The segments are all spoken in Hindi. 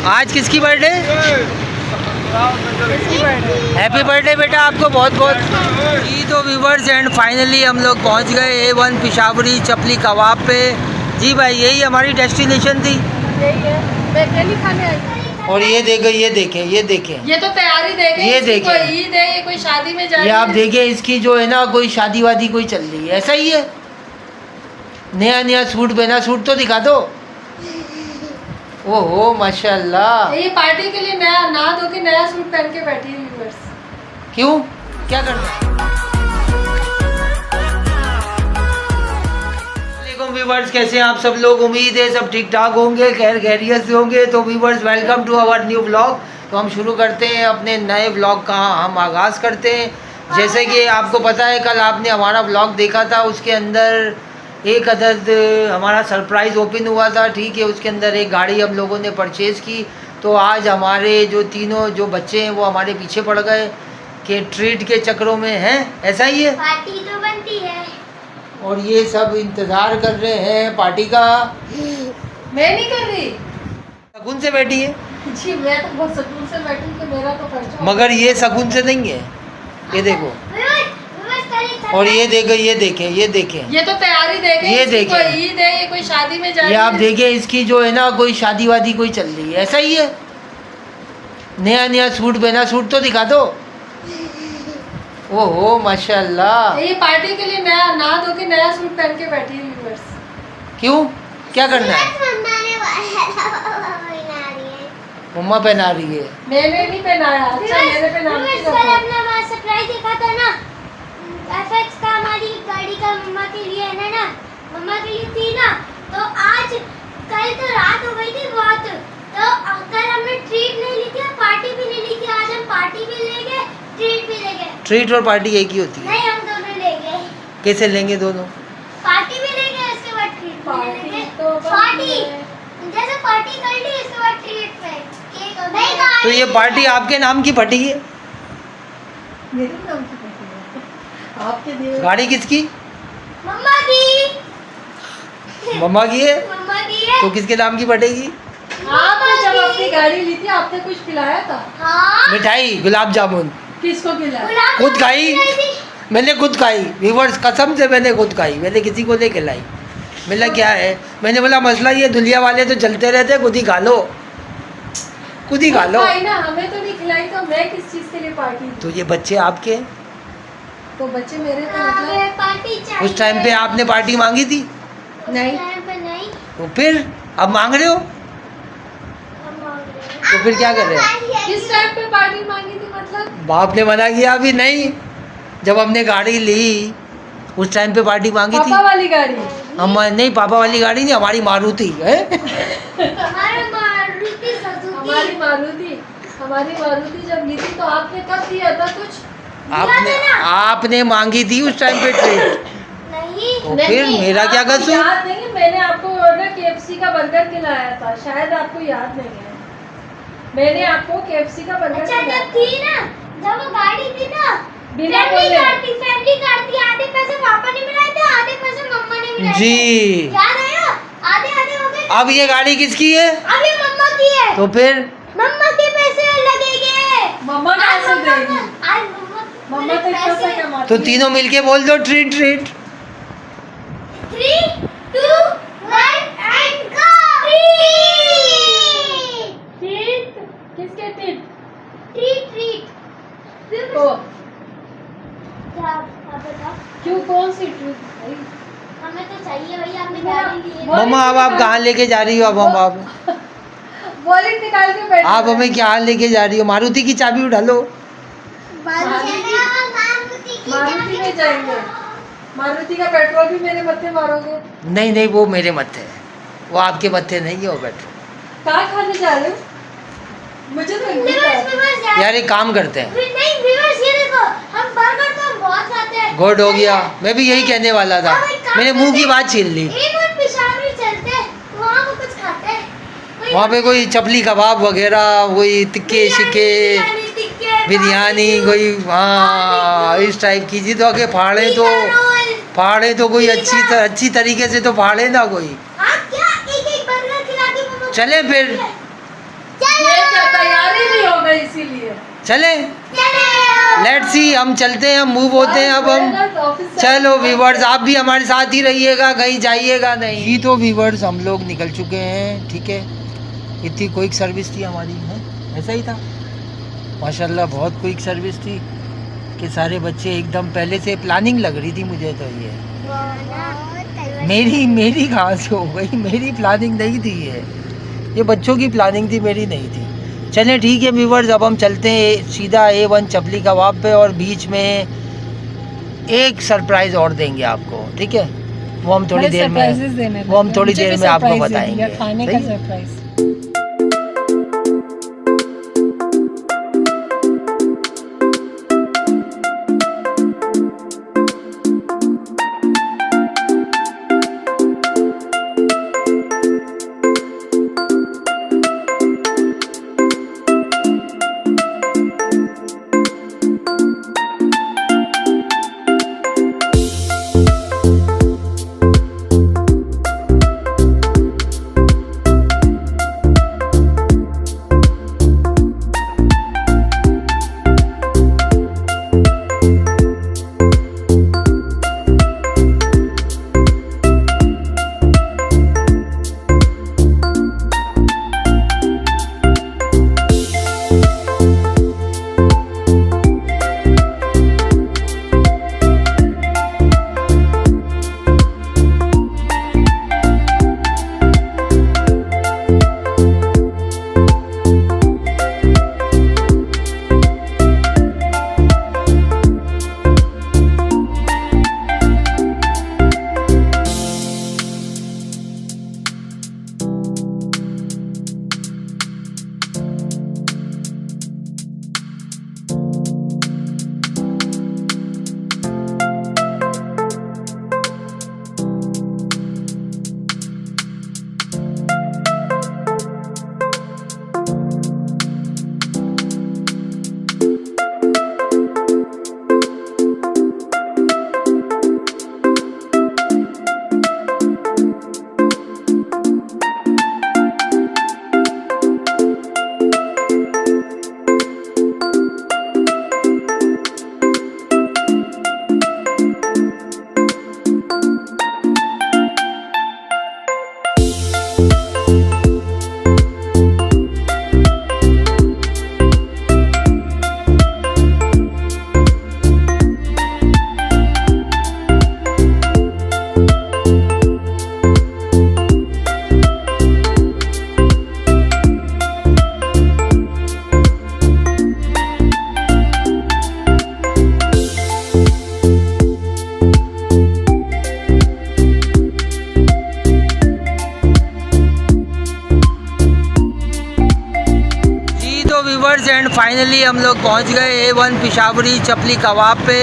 आज किसकी बर्थडे? हैप्पी बर्थडे बेटा आपको बहुत बहुत। जी तो व्यूवर्स एंड फाइनली हम लोग पहुंच गए A1 पिशावरी चपली कबाब पे। जी भाई यही हमारी डेस्टिनेशन थी। यही है, मैं अकेली खाने आई। और ये देखें ये देखें ये देखें, ये तो तैयारी देखें, ये देखें, कोई ईद है, ये कोई शादी में जा रही ये है। आप देखें इसकी जो है ना कोई शादी वादी कोई चल रही है, ऐसा ही है। नया नया सूट पहना, सूट तो दिखा दो। ओहो माशाल्लाह। ये पार्टी के लिए नया नहा धो के नया सूट पहन के बैठी है व्यूअर्स। क्यों, क्या करना है? व्यूवर्स कैसे हैं आप सब लोग? उम्मीद है सब ठीक ठाक होंगे, खैर खैरियत से होंगे। तो viewers welcome to our new vlog. तो हम शुरू करते हैं अपने नए व्लॉग का, हम आगाज़ करते हैं। जैसे कि आपको पता है कल आपने हमारा व्लॉग देखा था, उसके अंदर एक अदद हमारा सरप्राइज़ ओपन हुआ था, ठीक है। उसके अंदर एक गाड़ी हम लोगों ने परचेज़ की। तो आज हमारे जो तीनों जो बच्चे हैं वो हमारे पीछे पड़ गए कि ट्रीट के चक्रों में हैं, ऐसा ही है। पार्टी तो बनती है और ये सब इंतज़ार कर रहे हैं पार्टी का। मैं नहीं कर रही शगुन से बैठी है जी, मैं तो बहुत सुकून से बैठी कि मेरा तो खर्चा। मगर ये शगुन से नहीं है, ये देखो। और ये देखें ये देखें ये देखें, ये तो तैयारी देखें, ये देखें, कोई ईद है, ये कोई शादी में जा रही ये है। आप देखें इसकी जो है ना कोई शादी वादी कोई चल रही है, ऐसा ही है। नया नया सूट पहना, सूट तो दिखा दो। ओहो माशाल्लाह। ये पार्टी के लिए नया नहा धो के नया सूट पहन के बैठी है व्यूअर्स। क्यों, क्या करना है? मम्मा पहना रही है। मैंने नहीं पहनाया। अच्छा मैंने पहना सरप्राइज देखा था ना FX का, हमारी गाड़ी का मम्मा के लिए है ना, मम्मा के लिए थी ना। तो आज कल तो रात हो गई थी बहुत, तो कल हमने ट्रीट नहीं ली थी और पार्टी भी नहीं ली थी। आज हम पार्टी भी ले गए, ट्रीट भी ले गए। ट्रीट और पार्टी एक ही होती है? नहीं, हम दोनों ले गए। कैसे लेंगे दोनों? पार्टी भी ले गए, उसके बाद ट्रीट भी ले गए। तो पार्टी जैसे पार्टी कर ली, उसके बाद ट्रीट पे केक और नहीं। तो ये पार्टी आपके नाम की फटी है? मेरे नाम की पार्टी है। आपके दिए गाड़ी किसकी? मम्मा की। मम्मा की है? मम्मा की है। तो किसके नाम की फटेगी? आपने जब अपनी गाड़ी ली थी आपने कुछ खिलाया था? हाँ, मिठाई, गुलाब जामुन किसको खिलाया? गुलाब खुद खाई? जामुन खिलाई थी। मैंने खुद खाई व्यूवर्स, कसम से मैंने खुद खाई, मैंने किसी को नहीं खिलाई। बोला क्या है, मैंने बोला मसला ये दुनिया वाले तो चलते रहते, खुद ही खा लो, खुद ही खा लो। खिलाई ना, हमें तो नहीं खिलाई, तो मैं किस चीज के लिए पार्टी दी? तो ये बच्चे आपके हैं? तो बच्चे मेरे तो हमें मतलब पार्टी चाहिए। उस टाइम पे आपने पार्टी मांगी थी? नहीं। टाइम पे नहीं। तो फिर अब मांग रहे हो, हम मांग रहे हैं। तो फिर क्या कर रहे हो? किस टाइम पे पार्टी मांगी थी मतलब? बाप ने मना किया अभी नहीं, जब हमने गाड़ी ली उस टाइम पे पार्टी मांगी थी। पापा वाली गाड़ी? हम नहीं, पापा वाली गाड़ी नहीं, हमारी मारुति है। हमारे मारुति सुजुकी। हमारी मारुति जब ली थी तो आपने कब दिया था कुछ? आपने मांगी थी उस टाइम पे ट्रीट। नहीं। तो फिर मेरा क्या आपको कसूर? याद नहीं, मैंने आपको ना KFC का बर्गर खिलाया था, शायद आपको याद नहीं है। मैंने आपको KFC का बर्गर अच्छा खिलाया जब थी ना, जब वो गाड़ी थी ना, बिना फैमिली बोले। कार थी। आधे पैसे पापा ने मिलाए थे, आधे पैसे मम्मा ने मिलाए थे। जी। याद है ना? आधे आधे हो गए। अब ये गाड़ी किसकी है? अब ये मम्मा की है। तो फिर मम्मा के पैसे लगेंगे। मम्मा कैसे देगी? आज मम्मा तो इतना सा कमाती तो है। तीनों मिलके बोल दो treat treat. 3, 2, 1 and go. Treat किसके ट्रीट? ट्रीट तो क्या आप बताओ? क्यों, कौन सी ट्रीट भाई? हमें तो चाहिए भाई, आपने गाड़ी ली है। मम्मा अब आप कहाँ लेके जा रही हो? अब हम आप वॉलेट निकाल के बैठ आप हमें क्या लेके जा रही हो? मारुति की चाबी उठा लो। मारुति में जाएंगे। मारुति का पेट्रोल भी मेरे मत्थे मारोगे? नहीं नहीं, वो मेरे मत्थे है, वो आपके मत्थे नहीं है वो पेट्रोल। कहाँ खाने जा रहे हो? मुझे तो नहीं पता। यार एक काम करते हैं, नहीं व्यूअर्स, ये देखो, हम बर्गर तो हम बहुत खाते हैं। गुड हो गया, मैं भी यही कहने वाला था, मैंने मुंह की बात छीन ली। A1 पिशावरी चलते हैं, वहाँ को कुछ खाते हैं। वहाँ पे कोई चपली कबाब वगैरह, वही तिक्के शिके, बिरयानी, कोई हाँ इस टाइप की चीज़। तो आगे फाड़े तो कोई अच्छी तरीके से तो फाड़े ना कोई। आप क्या एक एक बर्गर खिला के मम्मा को चले फिर। चले। इसीलिए चले लेट्स सी, हम चलते हैं, हम मूव होते हैं अब हम। चलो व्यूवर्स, आप भी हमारे साथ ही रहिएगा, कहीं जाइएगा नहीं। जी तो व्यूवर्स, हम लोग निकल चुके हैं, ठीक है। इतनी क्विक सर्विस थी हमारी, है ऐसा ही था माशाल्लाह, बहुत क्विक सर्विस थी कि सारे बच्चे एकदम, पहले से प्लानिंग लग रही थी मुझे तो। ये मेरी कहाँ से हो गई, मेरी प्लानिंग नहीं थी ये बच्चों की प्लानिंग थी, मेरी नहीं थी। चलें ठीक है व्यूवर्स, अब हम चलते हैं सीधा A1 चपली कबाब पे, और बीच में एक सरप्राइज़ और देंगे आपको, ठीक है। वो हम थोड़ी देर में आपको बताएंगे। खाने का सरप्राइज। एंड फाइनली हम लोग पहुंच गए A1 पिशावरी चपली कबाब पे।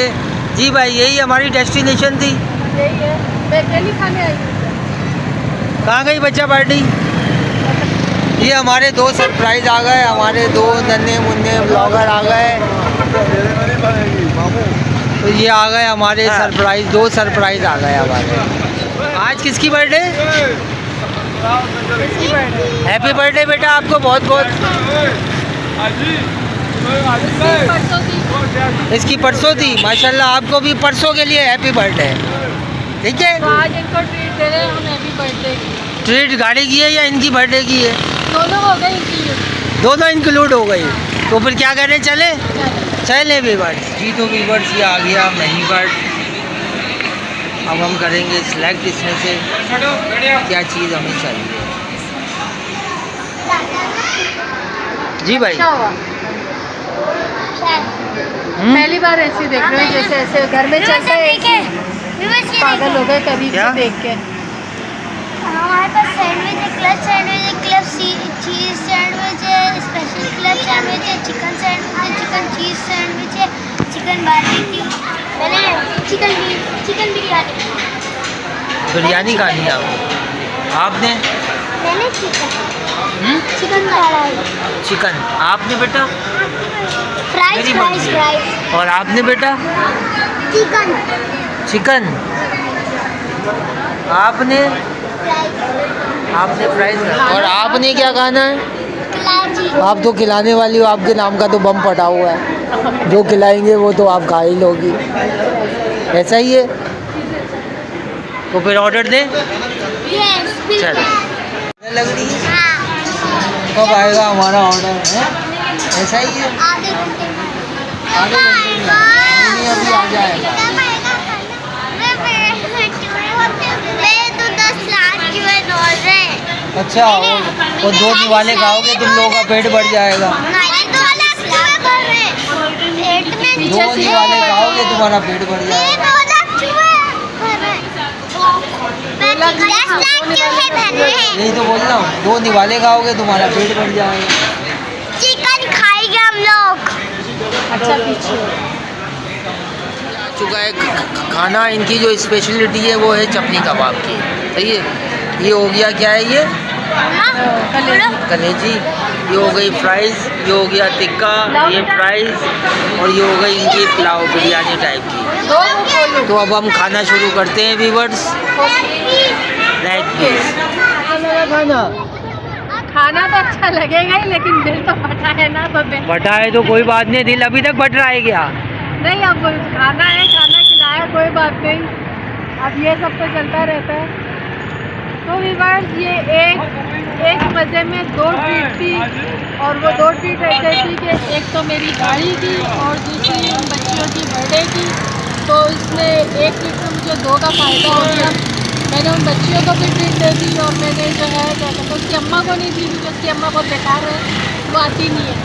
जी भाई, यही हमारी डेस्टिनेशन थी। यही है, मैं अकेली खाने आई हूँ। कहाँ गई बच्चा पार्टी? ये हमारे दो सरप्राइज आ गए, हमारे दो नन्हे मुन्ने ब्लॉगर आ गए। तो ये आ गए हमारे सरप्राइज, दो सरप्राइज आ गए हमारे। आज किसकी बर्थडे? हैप्पी बर्थडे बेटा आपको बहुत बहुत। इसकी परसों थी। माशाल्लाह, आपको भी परसों के लिए हैप्पी बर्थडे। ठीक है, तो आज इनको ट्रीट दे रहे हैं हम, हैप्पी बर्थडे। ट्रीट गाड़ी की है या इनकी बर्थडे की है? दोनों हो गए इंक्लूड। दोनों इंक्लूड हो गई। तो फिर क्या करें, चले वीवर्स। जी तो वीवर्स, ये आ गया मेन्यू कार्ड। अब हम करेंगे सिलेक्ट इसमें से क्या चीज़ हमें चाहिए। जी भाई, पहली बार ऐसी देख रहे हो, जैसे ऐसे घर में चलते हैं, पागल हो गए कभी से देख के। हमारे पास सैंडविच है, क्लब सैंडविच है, क्लब चीज़ सैंडविच है, स्पेशल क्लब सैंडविच है, चिकन सैंडविच है, चिकन चीज़ सैंडविच है, चिकन बारबेक्यू, पहले चिकन बिरयानी खानी है आपने? मैंने चिकन खाया है। चिकन आपने बेटा? फ्राइज। और आपने बेटा? चिकन। आपने फ्राइज। और आपने क्या खाना है? आप तो खिलाने वाली हो, आपके नाम का तो बम फटा हुआ है। जो खिलाएंगे वो तो आप खा ही लोगी, ऐसा ही है। तो फिर ऑर्डर दें? चल लग रही है, कब आएगा हमारा ऑर्डर है? ऐसा ही है, आधे घंटे में नहीं, अभी आ जाएगा। अच्छा, वो 2 दिवाले खाओगे तुम लोगों का पेट भर जाएगा। 2 दिवाले खाओगे तुम्हारा पेट भर जाएगा। यही तो बोल रहा हूँ, 2 दिवाले खाओगे तुम्हारा पेट भर जाएगा। चिकन खाएंगे हम लोग। अच्छा पीछे चुका है खाना। इनकी जो स्पेशलिटी है वो है चपनी कबाब की, सही है। ये हो गया, क्या है ये? कलेजी। ये हो गई फ्राइज़, ये हो गया टिक्का, ये फ्राइज़, और ये हो गई इनकी पुलाव बिरयानी टाइप की। तो अब हम खाना शुरू करते हैं व्यूअर्स। खाना तो अच्छा लगेगा ही, लेकिन दिल तो फटा है ना, तो दिल फटा है तो कोई बात नहीं, दिल अभी तक फट रहा है क्या? नहीं, अब खाना है, खाना खिलाया, कोई बात नहीं। अब ये सब तो चलता रहता है। तो व्यूअर्स, ये एक मज़े में 2 ट्रीट थी, और वो 2 ट्रीट ऐसे थी कि एक तो मेरी गाड़ी की और दूसरी उन बच्चियों की बर्थडे की। तो इसमें एक ट्रीट में मुझे 2 का फ़ायदा हो गया। मैंने उन बच्चियों को भी ट्रीट दे दी, और मैंने जो है क्या कहते हैं उसकी अम्मा को नहीं दी, क्योंकि उसकी अम्मा बहुत बेकार है, वो आती नहीं है।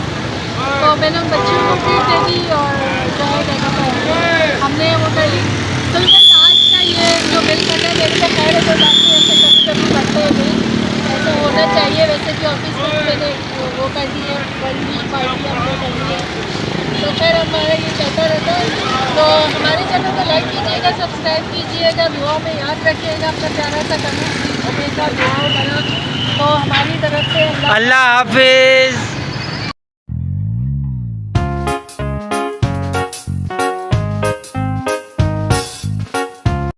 तो मैंने उन बच्चियों को ट्रीट दे दी, और जो है क्या कहते हैं हमने वो कर ली। तो आज का ये जो बिल करना मेरे से खैर है, कोई बात नहीं, ऐसे कभी कभी करते हैं बिल, ऐसा होना चाहिए। वैसे भी ऑफिस में मैंने वो कर दी है, 1 वीक पार्टी हमने कर ली है, तो फिर हमारा ये चलता रहता है। तो हमारे चैनल को लाइक कीजिएगा, सब्सक्राइब कीजिएगा, दुआ में याद रखिएगा, अपना प्यारा सा कमेंट हमेशा दुआ बना। तो हमारी तरफ से अल्लाह हाफिज़।